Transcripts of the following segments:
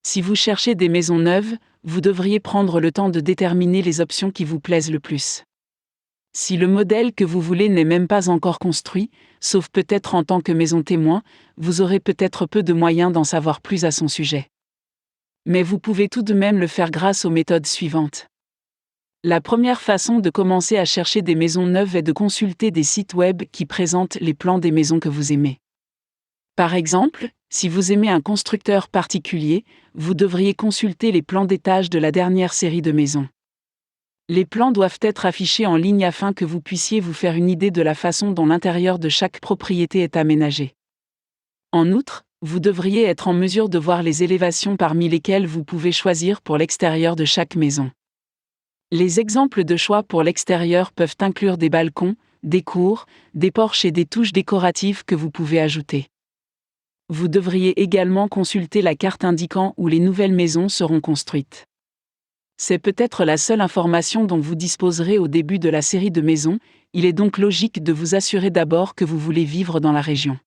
Si vous cherchez des maisons neuves, vous devriez prendre le temps de déterminer les options qui vous plaisent le plus. Si le modèle que vous voulez n'est même pas encore construit, sauf peut-être en tant que maison témoin, vous aurez peut-être peu de moyens d'en savoir plus à son sujet. Mais vous pouvez tout de même le faire grâce aux méthodes suivantes. La première façon de commencer à chercher des maisons neuves est de consulter des sites web qui présentent les plans des maisons que vous aimez. Par exemple, si vous aimez un constructeur particulier, vous devriez consulter les plans d'étage de la dernière série de maisons. Les plans doivent être affichés en ligne afin que vous puissiez vous faire une idée de la façon dont l'intérieur de chaque propriété est aménagé. En outre, vous devriez être en mesure de voir les élévations parmi lesquelles vous pouvez choisir pour l'extérieur de chaque maison. Les exemples de choix pour l'extérieur peuvent inclure des balcons, des cours, des porches et des touches décoratives que vous pouvez ajouter. Vous devriez également consulter la carte indiquant où les nouvelles maisons seront construites. C'est peut-être la seule information dont vous disposerez au début de la série de maisons, il est donc logique de vous assurer d'abord que vous voulez vivre dans la région.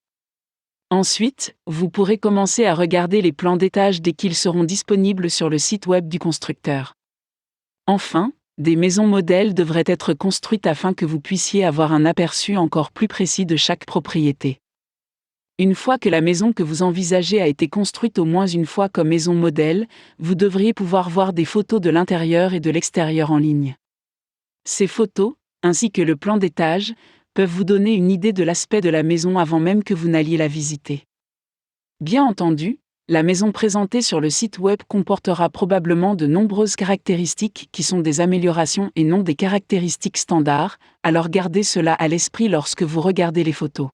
Ensuite, vous pourrez commencer à regarder les plans d'étage dès qu'ils seront disponibles sur le site web du constructeur. Enfin, des maisons modèles devraient être construites afin que vous puissiez avoir un aperçu encore plus précis de chaque propriété. Une fois que la maison que vous envisagez a été construite au moins une fois comme maison modèle, vous devriez pouvoir voir des photos de l'intérieur et de l'extérieur en ligne. Ces photos, ainsi que le plan d'étage, peuvent vous donner une idée de l'aspect de la maison avant même que vous n'alliez la visiter. Bien entendu, la maison présentée sur le site web comportera probablement de nombreuses caractéristiques qui sont des améliorations et non des caractéristiques standards, alors gardez cela à l'esprit lorsque vous regardez les photos.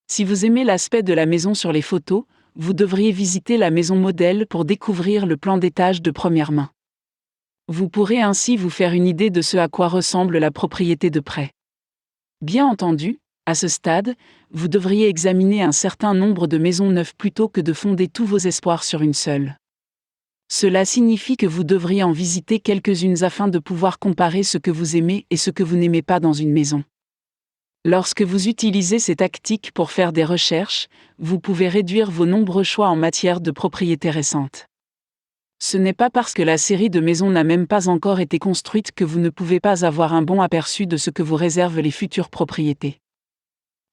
Si vous aimez l'aspect de la maison sur les photos, vous devriez visiter la maison modèle pour découvrir le plan d'étage de première main. Vous pourrez ainsi vous faire une idée de ce à quoi ressemble la propriété de près. Bien entendu, à ce stade, vous devriez examiner un certain nombre de maisons neuves plutôt que de fonder tous vos espoirs sur une seule. Cela signifie que vous devriez en visiter quelques-unes afin de pouvoir comparer ce que vous aimez et ce que vous n'aimez pas dans une maison. Lorsque vous utilisez ces tactiques pour faire des recherches, vous pouvez réduire vos nombreux choix en matière de propriétés récentes. Ce n'est pas parce que la série de maisons n'a même pas encore été construite que vous ne pouvez pas avoir un bon aperçu de ce que vous réservent les futures propriétés.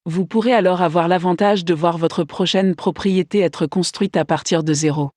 Vous pourrez alors avoir l'avantage de voir votre prochaine propriété être construite à partir de zéro.